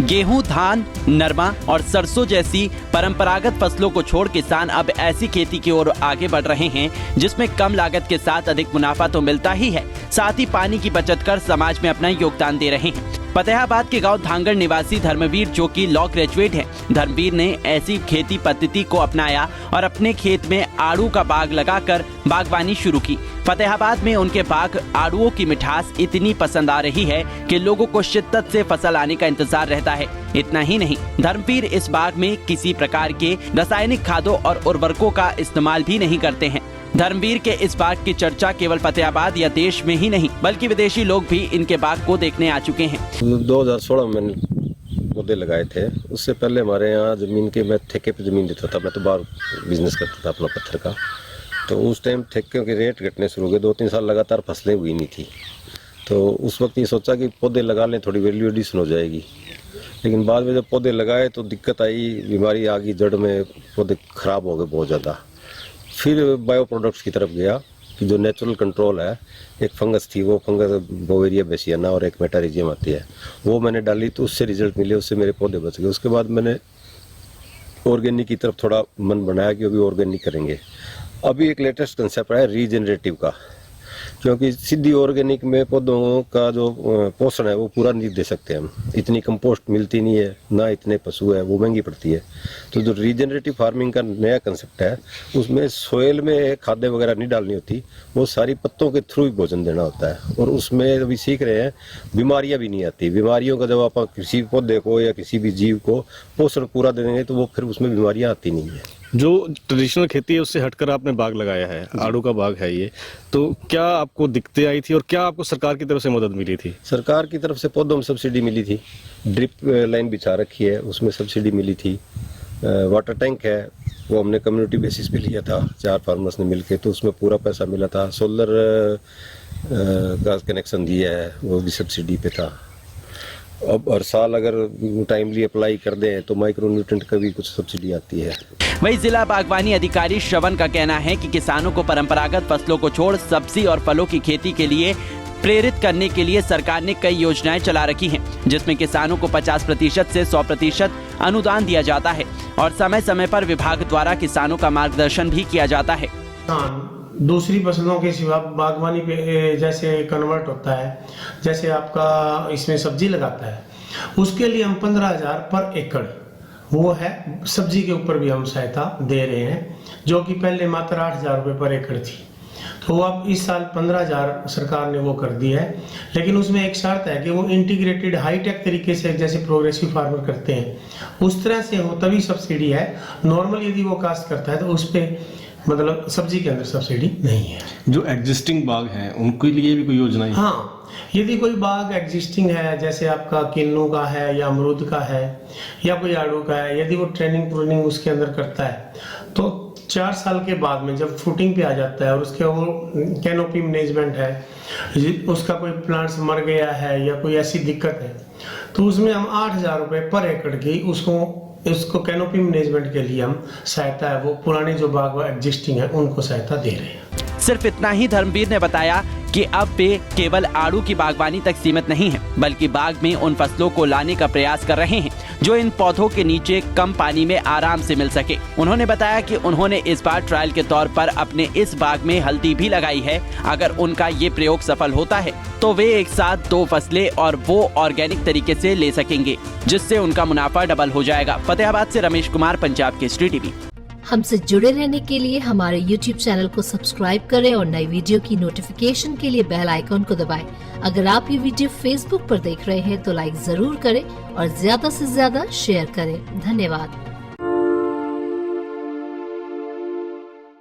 गेहूं, धान, नरमा और सरसों जैसी परंपरागत फसलों को छोड़ किसान अब ऐसी खेती की ओर आगे बढ़ रहे हैं जिसमें कम लागत के साथ अधिक मुनाफा तो मिलता ही है, साथ ही पानी की बचत कर समाज में अपना योगदान दे रहे हैं। फतेहाबाद के गांव धांगड़ निवासी धर्मवीर, जो कि लॉ ग्रेजुएट हैं, धर्मवीर ने ऐसी खेती पद्धति को अपनाया और अपने खेत में आड़ू का बाग लगाकर बागवानी शुरू की। फतेहाबाद में उनके बाग आड़ूओं की मिठास इतनी पसंद आ रही है कि लोगों को शिद्दत से फसल आने का इंतजार रहता है। इतना ही नहीं, धर्मवीर इस बाग में किसी प्रकार के रासायनिक खादों और उर्वरकों का इस्तेमाल भी नहीं करते हैं। धर्मवीर के इस बाग की चर्चा केवल फतेहाबाद या देश में ही नहीं बल्कि विदेशी लोग भी इनके बाग को देखने आ चुके हैं। 2016 में मैंने पौधे लगाए थे। उससे पहले हमारे यहाँ जमीन के मैं ठेके पे जमीन देता था। मैं तो बाहर बिजनेस करता था अपना पत्थर का। तो उस टाइम ठेके के रेट घटने शुरू हो गए। 2-3 साल लगातार फसलें हुई नहीं थी। तो उस वक्त ये सोचा कि पौधे लगा लें, थोड़ी वैल्यू एडिशन हो जाएगी। लेकिन बाद में जब पौधे लगाए तो दिक्कत आई, बीमारी आ गई, जड़ में पौधे खराब हो गए बहुत ज़्यादा। फिर बायो प्रोडक्ट्स की तरफ गया कि जो नेचुरल कंट्रोल है, एक फंगस थी, वो फंगस बोवेरिया बेसियाना और एक मेटारिजियम आती है, वो मैंने डाली तो उससे रिजल्ट मिले, उससे मेरे पौधे बच गए। उसके बाद मैंने ऑर्गेनिक की तरफ थोड़ा मन बनाया कि अभी ऑर्गेनिक करेंगे। अभी एक लेटेस्ट कंसेप्ट है रीजनरेटिव का, क्योंकि सीधी ऑर्गेनिक में पौधों का जो पोषण है वो पूरा नहीं दे सकते हम। इतनी कंपोस्ट मिलती नहीं है, ना इतने पशु है, वो महंगी पड़ती है। तो जो रीजनरेटिव फार्मिंग का नया कंसेप्ट है, उसमें सोयल में खाद्य वगैरह नहीं डालनी होती, वो सारी पत्तों के थ्रू ही भोजन देना होता है। और उसमें अभी सीख रहे हैं, बीमारियां भी नहीं आती। बीमारियों का जब आप किसी पौधे को या किसी भी जीव को पोषण पूरा दे देंगे तो वो फिर उसमें बीमारियां आती नहीं है। जो ट्रेडिशनल खेती है उससे हटकर आपने बाग लगाया है, आड़ू का बाग है ये, तो क्या आपको दिक्कतें आई थी और क्या आपको सरकार की तरफ से मदद मिली थी? सरकार की तरफ से पौधों में सब्सिडी मिली थी, ड्रिप लाइन बिछा रखी है, उसमें सब्सिडी मिली थी। वाटर टैंक है, वो हमने कम्युनिटी बेसिस पे लिया था 4 फार्मर्स ने मिलके, तो उसमें पूरा पैसा मिला था। सोलर का कनेक्शन दिया है, वो भी सब्सिडी पे था। अब हर साल अगर टाइमली अप्लाई कर दें तो माइक्रो न्यूट्रेंट का भी कुछ सब्सिडी आती है। वहीं जिला बागवानी अधिकारी श्रवण का कहना है कि किसानों को परंपरागत फसलों को छोड़ सब्जी और फलों की खेती के लिए प्रेरित करने के लिए सरकार ने कई योजनाएं चला रखी हैं, जिसमें किसानों को 50% से 100% अनुदान दिया जाता है और समय समय पर विभाग द्वारा किसानों का मार्गदर्शन भी किया जाता है। दूसरी फसलों के सिवा बागवानी पे जैसे कन्वर्ट होता है, जैसे आपका इसमें सब्जी लगाता है, उसके लिए हम 15,000 पर एकड़, वो है सब्जी के ऊपर भी हम सहायता दे रहे हैं, जो कि पहले मात्र 8,000 रुपये पर एकड़ थी। तो अब इस साल 15,000 सरकार ने वो कर दी है। लेकिन उसमें एक शर्त है कि वो इंटीग्रेटेड हाईटेक तरीके से जैसे प्रोग्रेसिव फार्मर करते हैं उस तरह से हो तभी सब्सिडी है। नॉर्मल यदि वो कास्ट करता है तो उस पर मतलब सब्जी के अंदर सब्सिडी नहीं है। जो एग्जिस्टिंग बाग हैं उनके लिए भी कोई योजना है? हाँ, यदि कोई बाग एग्जिस्टिंग है, जैसे आपका किन्नू का है या अमरूद का है या कोई आड़ू का है, यदि वो ट्रेनिंग प्रूनिंग उसके अंदर करता है तो 4 साल के बाद में जब फ्रूटिंग पे आ जाता है और उसके वो कैनोपी मैनेजमेंट है, उसका कोई प्लांट्स मर गया है या कोई ऐसी दिक्कत है, तो उसमें हम 8,000 रुपये पर एकड़ की उसको कैनोपी मैनेजमेंट के लिए हम सहायता है, वो पुराने जो बाग एग्जिस्टिंग है उनको सहायता दे रहे हैं। सिर्फ इतना ही धर्मवीर ने बताया कि अब वे केवल आड़ू की बागवानी तक सीमित नहीं है, बल्कि बाग में उन फसलों को लाने का प्रयास कर रहे हैं जो इन पौधों के नीचे कम पानी में आराम से मिल सके। उन्होंने बताया कि उन्होंने इस बार ट्रायल के तौर पर अपने इस बाग में हल्दी भी लगाई है। अगर उनका ये प्रयोग सफल होता है तो वे एक साथ 2 फसलें और वो ऑर्गेनिक तरीके से ले सकेंगे, जिससे उनका मुनाफा डबल हो जाएगा। फतेहाबाद से रमेश कुमार, पंजाब केसरी टीवी। हमसे जुड़े रहने के लिए हमारे YouTube चैनल को सब्सक्राइब करें और नई वीडियो की नोटिफिकेशन के लिए बेल आइकॉन को दबाएं। अगर आप ये वीडियो Facebook पर देख रहे हैं तो लाइक जरूर करें और ज्यादा से ज्यादा शेयर करें। धन्यवाद।